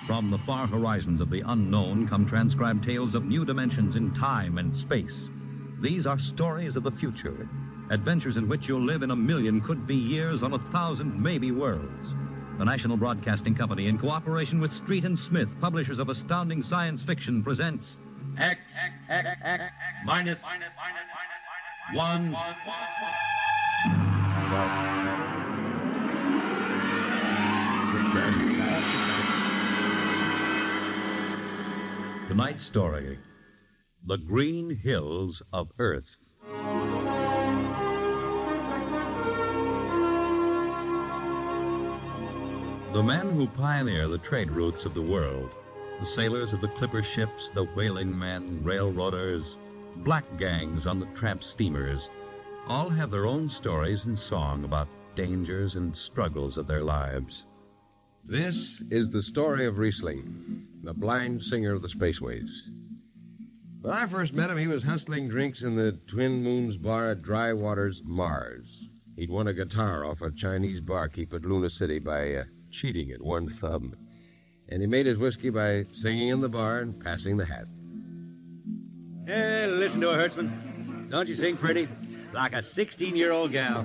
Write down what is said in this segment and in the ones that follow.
From the far horizons of the unknown come transcribed tales of new dimensions in time and space. These are stories of the future, adventures in which you'll live in a million could-be years on 1,000 maybe worlds. The National Broadcasting Company, in cooperation with Street and Smith, publishers of astounding science fiction, presents X minus 1. Tonight's story, The Green Hills of Earth. The men who pioneer the trade routes of the world, the sailors of the clipper ships, the whaling men, railroaders, black gangs on the tramp steamers, all have their own stories and song about dangers and struggles of their lives. This is the story of Riesling, the blind singer of the spaceways. When I first met him, he was hustling drinks in the Twin Moons bar at Dry Waters, Mars. He'd won a guitar off a Chinese barkeep at Luna City by cheating at one thumb. And he made his whiskey by singing in the bar and passing the hat. Hey, listen to her, Hertzman. Don't you sing pretty? Like a 16-year-old gal.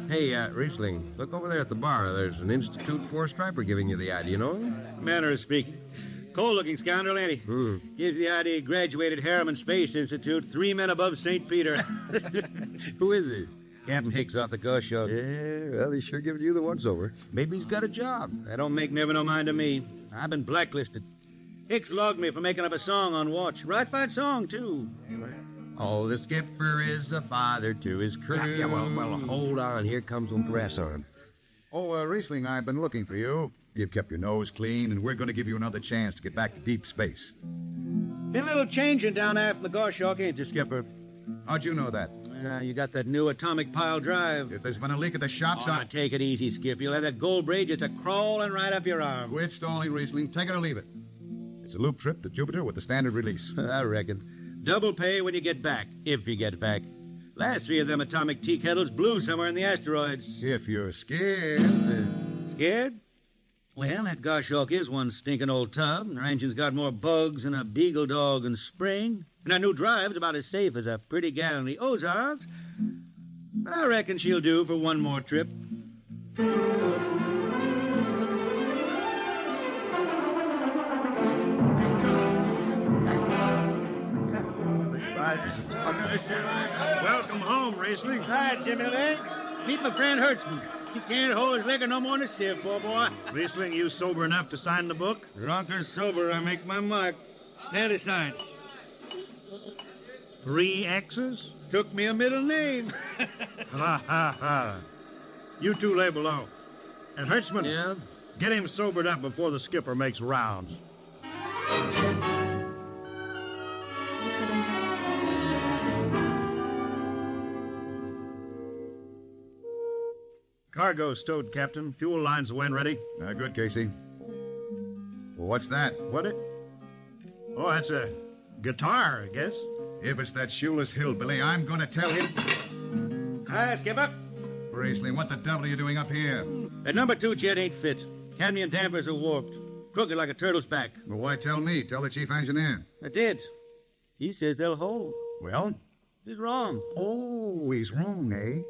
Hey, Riesling, look over there at the bar. There's an Institute four-striper giving you the ID, you know? Manner of speaking. Cold-looking scoundrel, ain't he? Gives the ID he graduated Harriman Space Institute, 3 men above St. Peter. Who is he? Captain Hicks off the Ghost Show. Yeah, well, he sure gives you the once-over. Maybe he's got a job. That don't make never no mind to me. I've been blacklisted. Hicks logged me for making up a song on watch. Right fine song, too. Oh, the skipper is a father to his crew. Yeah, well, hold on. Here comes Uncle Rasson. Oh, Riesling, I've been looking for you. You've kept your nose clean, and we're going to give you another chance to get back to deep space. Been a little changing down aft in the Goshawk, ain't you, Skipper? How'd you know that? You got that new atomic pile drive. If there's been a leak at the shops, Now, take it easy, Skip. You'll have that gold braid just a-crawling right up your arm. Quit stalling, Riesling. Take it or leave it. It's a loop trip to Jupiter with the standard release. I reckon. Double pay when you get back, if you get back. Last 3 of them atomic tea kettles blew somewhere in the asteroids. If you're scared. Scared? Well, that Goshawk is one stinking old tub, and her engine's got more bugs than a beagle dog in spring. And her new drive's about as safe as a pretty gal in the Ozarks. But I reckon she'll do for one more trip. Welcome home, Riesling. Hi, Jimmy Legs. Meet my friend Hertzman. He can't hold his liquor no more than a sieve, poor boy. Riesling, you sober enough to sign the book? Drunk or sober, I make my mark. Now sign. 3 X's? Took me a middle name. Ha, ha, ha. You two lay below. And Hertzman, Yeah? get him sobered up before the skipper makes rounds. Cargo stowed, Captain. Fuel lines when ready. Good, Casey. Well, what's that? What it? Oh, that's a guitar, I guess. If it's that shoeless hillbilly, I'm going to tell him. Hi, Skipper. Riesling, what the devil are you doing up here? That number 2 jet ain't fit. Cadmium dampers are warped. Crooked like a turtle's back. Well, why tell me? Tell the chief engineer. I did. He says they'll hold. Well? He's wrong. Oh, he's wrong, eh?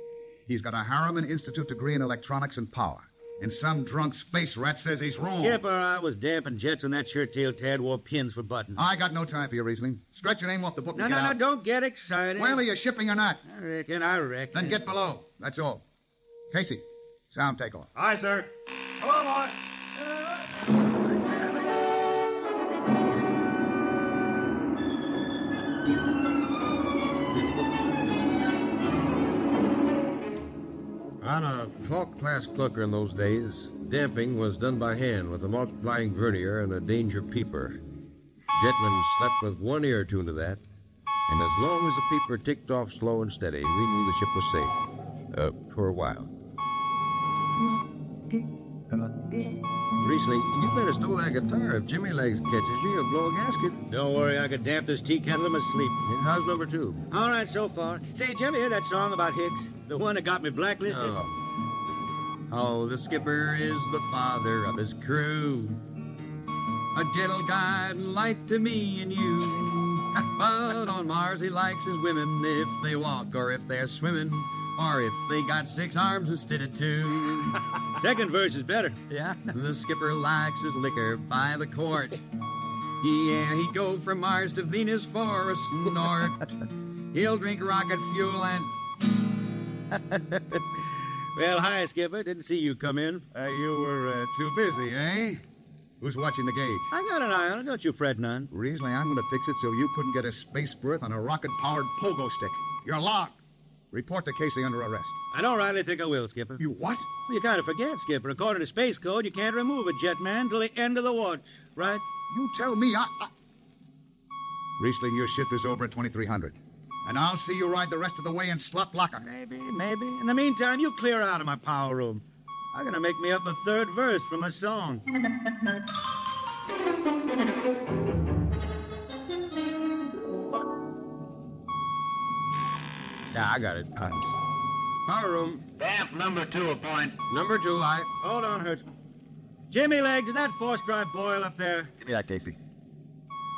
He's got a Harriman Institute degree in electronics and power. And some drunk space rat says he's wrong. Skipper, I was damping jets when that shirt-tailed tad wore pins for buttons. I got no time for you, Riesling. Stretch your name off the book No, and get out. don't get excited. Well, are you shipping or not? I reckon. Then get below. That's all. Casey, sound takeoff. Aye, sir. On a Hawk-class clunker in those days, damping was done by hand with a multiplying vernier and a danger peeper. Jetmen slept with one ear tuned to that, and as long as the peeper ticked off slow and steady, we knew the ship was safe. For a while. Riesling, you better stow that guitar. If Jimmy Legs catches you, he'll blow a gasket. Don't worry, I could damp this tea kettle in my sleep. And how's number 2? All right, so far. Say, did you ever hear that song about Hicks? The one that got me blacklisted? Oh, the skipper is the father of his crew. a gentle guide and light to me and you. But on Mars he likes his women if they walk or if they're swimming or if they got 6 arms instead of 2. Second verse is better. Yeah. The skipper likes his liquor by the quart. Yeah, he'd go from Mars to Venus for a snort. He'll drink rocket fuel and... Well, hi, Skipper. Didn't see you come in. You were too busy, eh? Who's watching the gauge? I got an eye on it. Don't you fret none. Riesling, I'm going to fix it so you couldn't get a space berth on a rocket-powered pogo stick. You're locked. Report to Casey under arrest. I don't rightly think I will, Skipper. You what? Well, you kind of forget, Skipper. According to Space Code, you can't remove a jet man till the end of the watch, right? You tell me Riesling, your shift is over at 2300. And I'll see you ride the rest of the way in slot locker. Maybe. In the meantime, you clear out of my power room. I'm gonna make me up a third verse from a song. Yeah, I got it. Power room. Damp number 2 appoint. Number 2, I... Hold on, Hertzman. Jimmy Legs, is that force-drive boil up there? Give me that, Casey.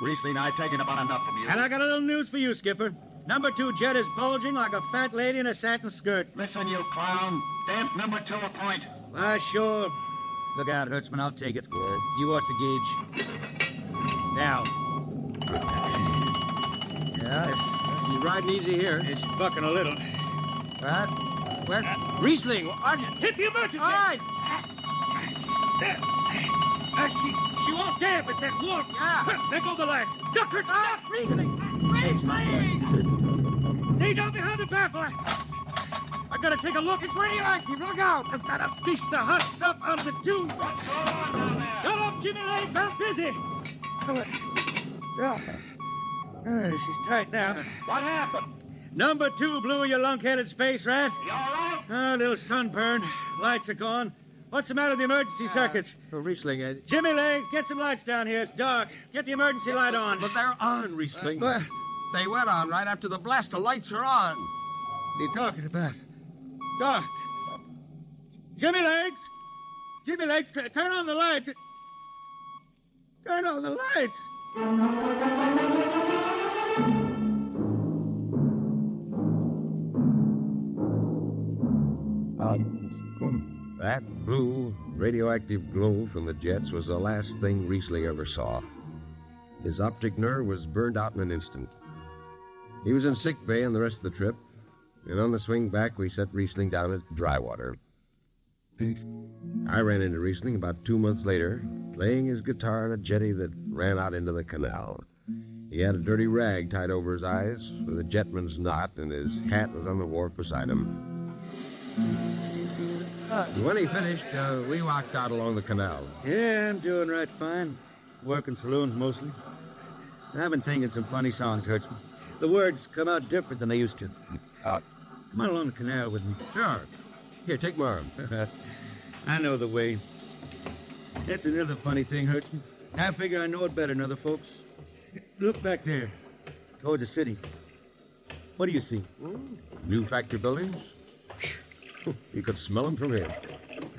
Riesling, I've taken about enough from you. And I got a little news for you, Skipper. Number 2 jet is bulging like a fat lady in a satin skirt. Listen, you clown. Damp number 2 appoint. Why, sure. Look out, Hertzman. I'll take it. You watch the gauge. Now. Yeah, you're riding easy here. It's bucking a little. What? Where? Riesling, are you? Hit the emergency! All right. There. She won't damp. It's that warp. Yeah. There go the lights. Duck her. Duck. Riesling! Stay down behind the baffle. I gotta take a look. It's radioactive. Look out. I've gotta fish the hot stuff out of the tube. What's going on down there? Shut up, Jimmy Legs. I'm busy. She's tight now. What happened? Number 2 blew, you lunk-headed space rat. You all right? A little sunburn. Lights are gone. What's the matter with the emergency circuits? Riesling, Jimmy Legs, get some lights down here. It's dark. Get the emergency light on. but they're on, Riesling. They went on right after the blast. The lights are on. What are you talking about? It's dark. Jimmy Legs! Jimmy Legs, turn on the lights. Turn on the lights. That blue, radioactive glow from the jets was the last thing Riesling ever saw. His optic nerve was burned out in an instant. He was in sick bay on the rest of the trip, and on the swing back, we set Riesling down at Drywater. I ran into Riesling about 2 months later, playing his guitar on a jetty that ran out into the canal. He had a dirty rag tied over his eyes with a jetman's knot, and his hat was on the wharf beside him. When he finished, we walked out along the canal. Yeah, I'm doing right fine. Working saloons mostly. I've been thinking some funny songs, Hertzman. The words come out different than they used to. Come on along the canal with me. Sure. Here, take my arm. I know the way. That's another funny thing, Hertzman. I figure I know it better than other folks. Look back there, towards the city. What do you see? New factory buildings? You could smell them from here.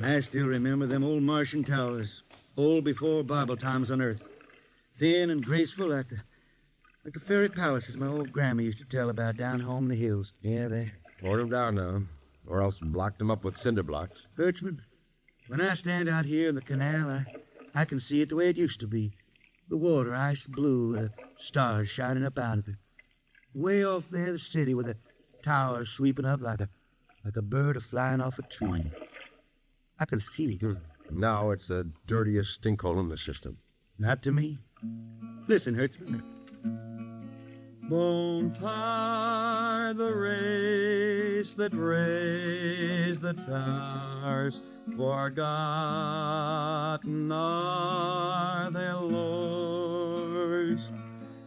I still remember them old Martian towers, old before Bible times on Earth. Thin and graceful like the fairy palaces my old grandma used to tell about down home in the hills. Yeah, they tore them down now, or else blocked them up with cinder blocks. Hertzman, when I stand out here in the canal, I can see it the way it used to be. The water ice blue, the stars shining up out of it. Way off there, the city with the towers sweeping up like a bird flying off a tree. I can see it. Now it's the dirtiest stinkhole in the system. Not to me. Listen, Hertzman. Won't tire the race that raised the towers, forgotten are their lords.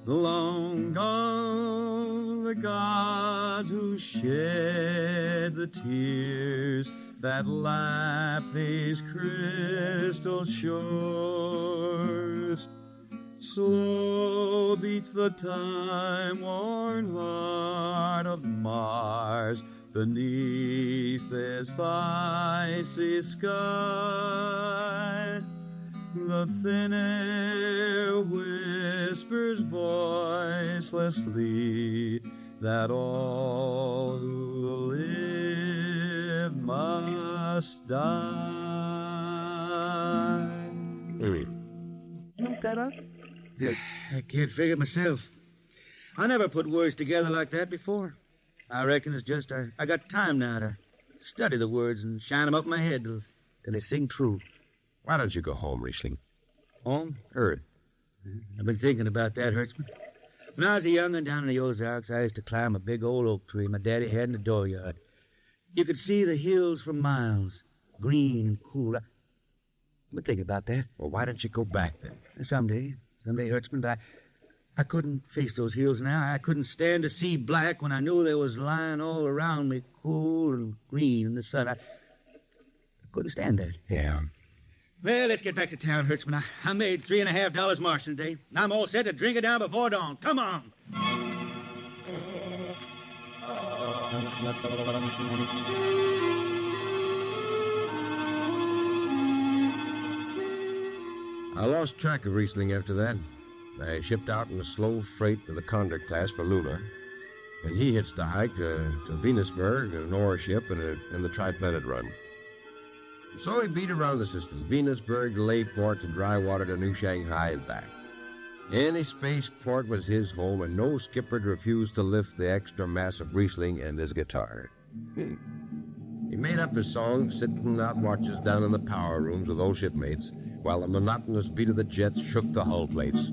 Long gone the gods who shed the tears that lap these crystal shores. Slow beats the time-worn heart of Mars beneath this icy sky. The thinnest whispers voicelessly that all who live must die. Look that up? I can't figure it myself. I never put words together like that before. I reckon it's just I got time now to study the words and shine them up in my head till they sing true. Why don't you go home, Riesling? Home? Earth. I've been thinking about that, Hertzman. When I was a young'un down in the Ozarks, I used to climb a big old oak tree my daddy had in the dooryard. You could see the hills for miles, green and cool. I've been thinking about that. Well, why don't you go back then? Someday, Hertzman, but I couldn't face those hills now. I couldn't stand to see black when I knew they was lying all around me, cool and green in the sun. I couldn't stand that. Yeah. Well, let's get back to town, Hertzman. I made $3.50 marching today. I'm all set to drink it down before dawn. Come on. I lost track of Riesling after that. I shipped out in a slow freight to the Condor class for Luna, and he hitched a hike to Venusberg, an ore ship, and the Tri-Planet run. So he beat around the system, Venusberg to Layport to Drywater to New Shanghai and back. Any spaceport was his home, and no skipper'd refuse to lift the extra mass of Riesling and his guitar. He made up his songs sitting out watches down in the power rooms with old shipmates, while the monotonous beat of the jets shook the hull plates.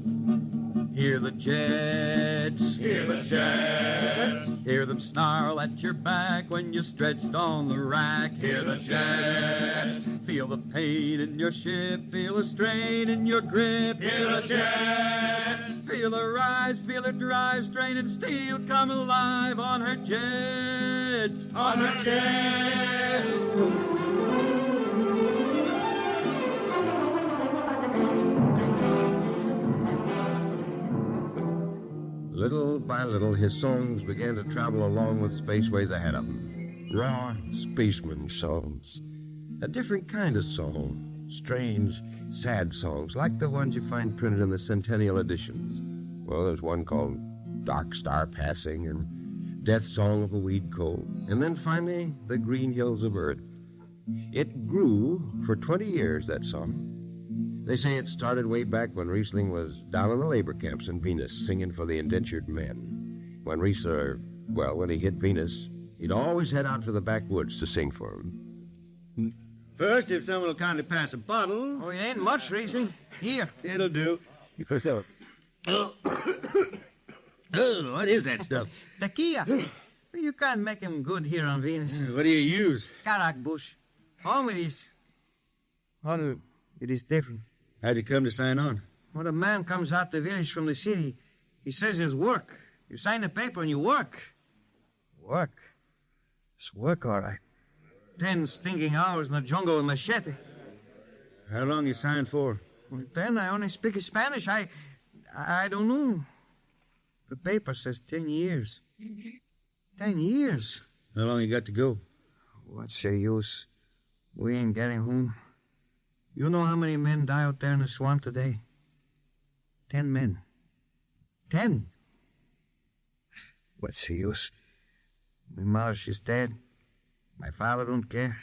Hear the jets, Hear the jets, hear them snarl at your back when you're stretched on the rack. hear the jets, Feel the pain in your ship, feel the strain in your grip. hear the jets, Feel her rise, feel her drive, straining steel come alive on her jets. on her jets. Little by little, his songs began to travel along with spaceways ahead of him. Raw spaceman songs. A different kind of song. Strange, sad songs, like the ones you find printed in the Centennial editions. Well, there's one called Dark Star Passing and Death Song of a Weed Cold. And then finally, The Green Hills of Earth. It grew for 20 years, that song. They say it started way back when Riesling was down in the labor camps in Venus singing for the indentured men. When when he hit Venus, he'd always head out to the backwoods to sing for them. First, if someone will kindly pass a bottle. Oh, it ain't much, Riesling. Here. It'll do. Oh, what is that stuff? Tequila. You can't make him good here on Venus. What do you use? Karak bush. Home it is. Well, it is different. How'd you come to sign on? When a man comes out the village from the city, he says there's work. You sign the paper and you work. Work? It's work, all right. 10 stinking hours in the jungle with machete. How long you signed for? Well, then I only speak Spanish. I don't know. The paper says 10 years. 10 years? How long you got to go? What's the use? We ain't getting home. You know how many men die out there in the swamp today? 10 men. 10. What's the use? My mother, she's dead. My father don't care.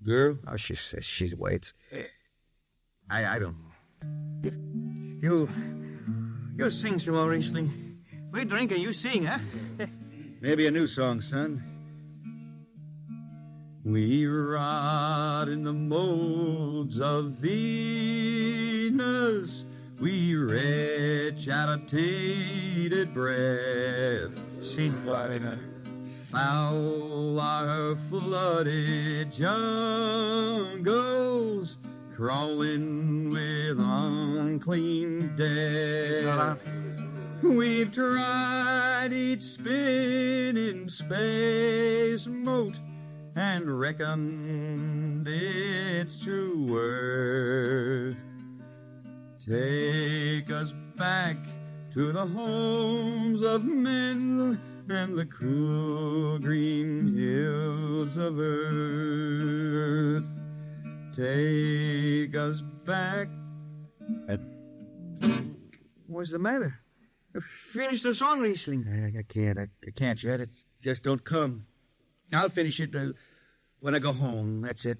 Girl? Oh, she says she waits. I don't know. You sing some more, Riesling. We drink and you sing, huh? Maybe a new song, son. We rot in the molds of Venus. We retch out of tainted breath. Sing. Foul are flooded jungles, crawling with unclean death. We've tried each spinning space moat and reckoned its true worth. Take us back to the homes of men and the cool green hills of earth. Take us back. What's the matter? Finish the song, Riesling. I can't yet. It just don't come. I'll finish it when I go home. That's it.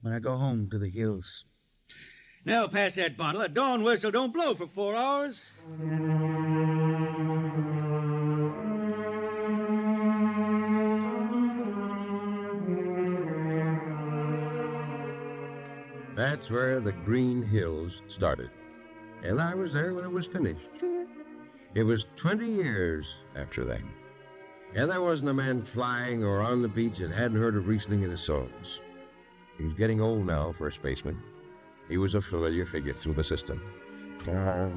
When I go home to the hills. Now pass that bottle. A dawn whistle don't blow for 4 hours. That's where the Green Hills started. And I was there when it was finished. It was 20 years after that. And there wasn't a man flying or on the beach that hadn't heard of Riesling and his songs. He was getting old now for a spaceman. He was a familiar figure through the system. Tall,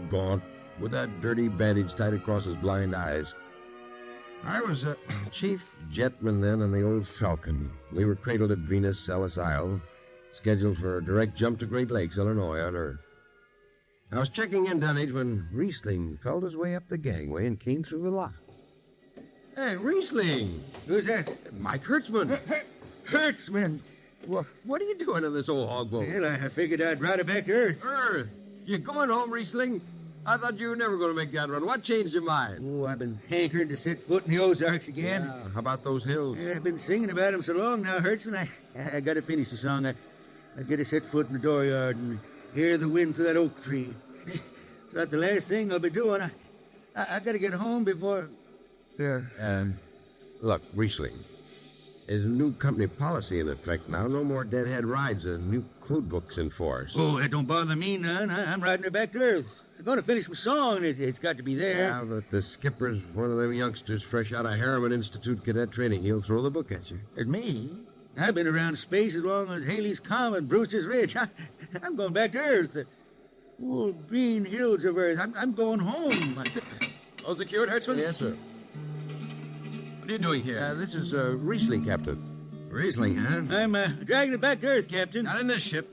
gaunt, with that dirty bandage tied across his blind eyes. I was a chief jetman then on the old Falcon. We were cradled at Venus, Ellis Isle, scheduled for a direct jump to Great Lakes, Illinois, on Earth. I was checking in Dunwich when Riesling felt his way up the gangway and came through the lock. Hey, Riesling! Who's that? Mike Hertzman! Hertzman! What are you doing in this old hog boat? Well, I figured I'd ride it back to Earth. Earth? You going home, Riesling? I thought you were never going to make that run. What changed your mind? Oh, I've been hankering to set foot in the Ozarks again. Yeah, how about those hills? Yeah, I've been singing about them so long now, Hertzman. I got to finish the song. I got to set foot in the dooryard and hear the wind through that oak tree. It's about the last thing I'll be doing. I got to get home before... Look, Riesling, there's a new company policy in effect now. No more deadhead rides. A new code book's in force. Oh, that don't bother me none. I'm riding her back to Earth. I'm going to finish my song. It's got to be there. Now that the skipper's one of them youngsters fresh out of Harriman Institute cadet training, he'll throw the book at you. At me? I've been around space as long as Haley's Comet, Bruce's Ridge. I'm going back to Earth. The old green hills of Earth. I'm going home. All secured, Hertzman? Yes, sir. What are you doing here? This is Riesling, Captain. Riesling, huh? I'm dragging it back to Earth, Captain. Not in this ship.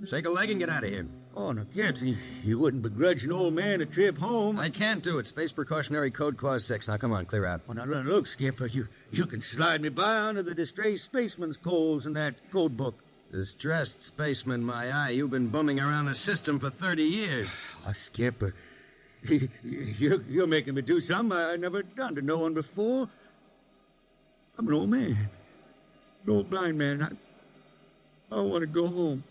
Shake a leg and get out of here. Oh, no, Captain. You wouldn't begrudge an old man a trip home. I can't do it. Space Precautionary Code Clause 6. Now, come on, clear out. Well, now, look, Skipper, you can slide me by onto the distressed spaceman's coals in that code book. Distressed spaceman, my eye. You've been bumming around the system for 30 years. Oh, Skipper, you're making me do something I never done to no one before. I'm an old man, an old blind man. I want to go home.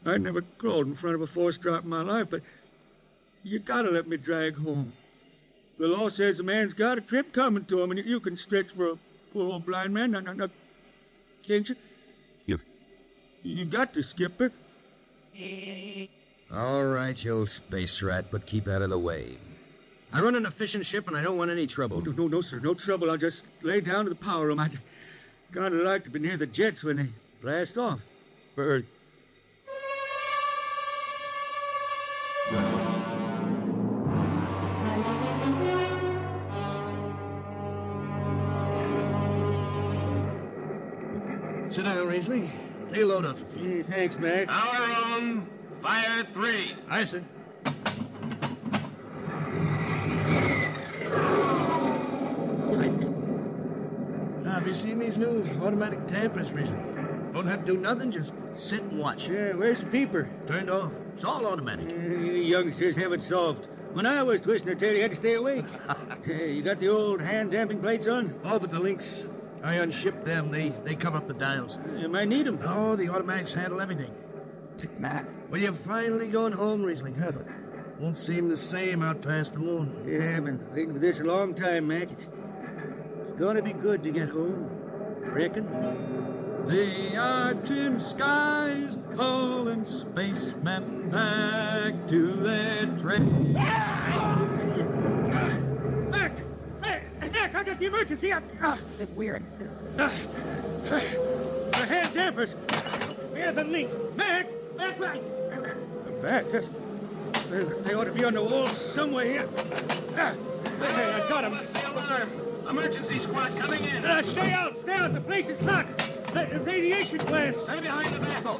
I never crawled in front of a force drop in my life, but you gotta let me drag home. The law says a man's got a trip coming to him, and you can stretch for a poor old blind man. No, can't you? You got to, Skipper. All right, you old space rat, but keep out of the way. I run an efficient ship, and I don't want any trouble. No, sir, no trouble. I'll just lay down to the power room. I'd kind of like to be near the jets when they blast off. For Sit down, Riesling. Take a load off your feet. Hey, thanks, Mac. Power room, fire 3. Aye, sir. Have you seen these new automatic tampers, Riesling? Don't have to do nothing, just sit and watch. Yeah, where's the peeper? Turned off. It's all automatic. You youngsters have it solved. When I was twisting her tail, you had to stay awake. You got the old hand-damping plates on? All but the links. I unshipped them. They come up the dials. You might need them. Oh, the automatics handle everything. Matt. Well, you're finally going home, Riesling, huh? But won't seem the same out past the moon. Yeah, I've been waiting for this a long time, Mac. It's gonna be good to get home. Reckon? The argent skies calling spacemen back to their trade. Mac! Mac, I got the emergency. That's weird. The hand dampers. Where are the links? Mac! Right. Back. They ought to be on the wall somewhere here. Hey, I got them. The alarm. Emergency squad coming in. Stay out. The place is hot. The radiation blast. Stay behind the baffle.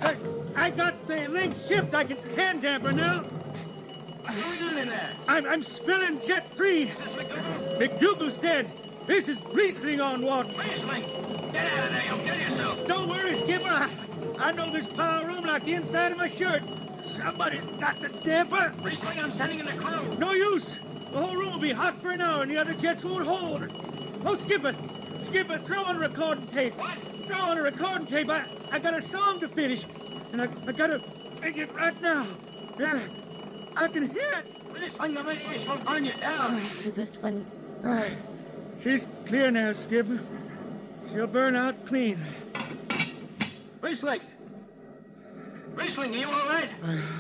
I got the links shipped. I can hand damper now. Who's in there? I'm spilling Jet 3. Is this McDougal? McDougal's dead. This is Riesling on water. Riesling, get out of there. You'll kill yourself. Don't worry, Skipper. I know this power room like the inside of my shirt. Somebody's got the damper. Riesling, I'm sending in the crew. No use. The whole room will be hot for an hour and the other jets won't hold. Oh, Skipper. Skipper, throw on a recording tape. What? Throw on a recording tape. I got a song to finish. And I got to make it right now. Yeah, I can hear it. Riesling, the radiation will burn you down. Is this one? All right. She's clear now, Skipper. She'll burn out clean. Riesling. Riesling, you all right?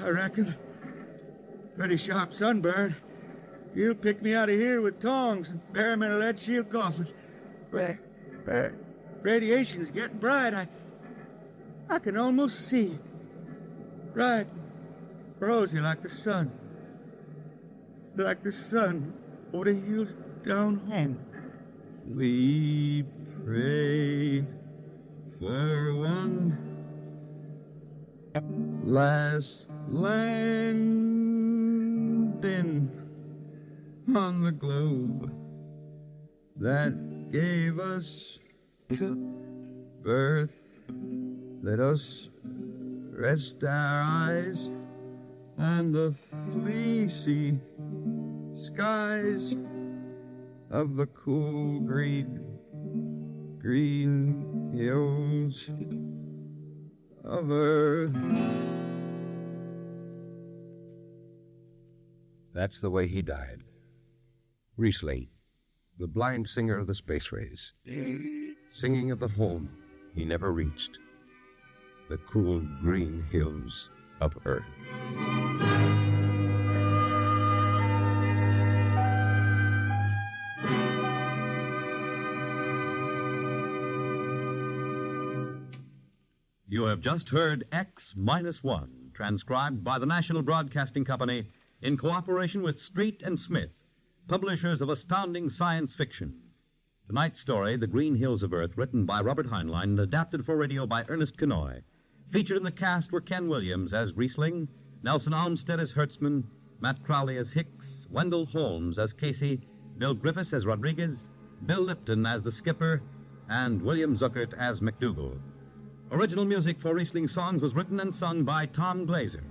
I reckon. Pretty sharp sunburn. You'll pick me out of here with tongs and bury me in a lead shield coffin. Radiation's getting bright. I can almost see it. Right. Rosy like the sun. Like the sun over the hills down home. We pray for one last landing on the globe that gave us birth. Let us rest our eyes on the fleecy skies of the cool green hills of Earth. That's the way he died. Riesling, the blind singer of the space rays, singing of the home he never reached, the cool green hills of Earth. You have just heard X-1, transcribed by the National Broadcasting Company in cooperation with Street and Smith, publishers of astounding science fiction. Tonight's story, The Green Hills of Earth, written by Robert Heinlein and adapted for radio by Ernest Kenoy. Featured in the cast were Ken Williams as Riesling, Nelson Olmsted as Hertzman, Matt Crowley as Hicks, Wendell Holmes as Casey, Bill Griffiths as Rodriguez, Bill Lipton as the Skipper, and William Zuckert as McDougal. Original music for Riesling songs was written and sung by Tom Glazer.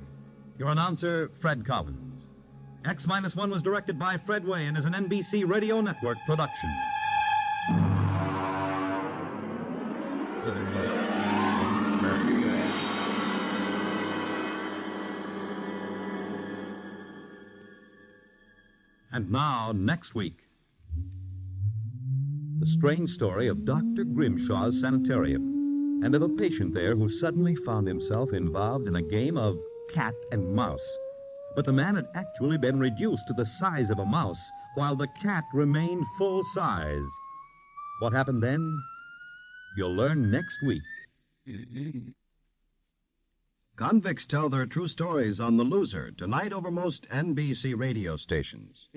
Your announcer, Fred Collins. X-1 was directed by Fred Way and is an NBC Radio Network production. And now, next week, the strange story of Dr. Grimshaw's sanitarium and of a patient there who suddenly found himself involved in a game of cat and mouse. But the man had actually been reduced to the size of a mouse, while the cat remained full size. What happened then? You'll learn next week. Convicts tell their true stories on The Loser, tonight over most NBC radio stations.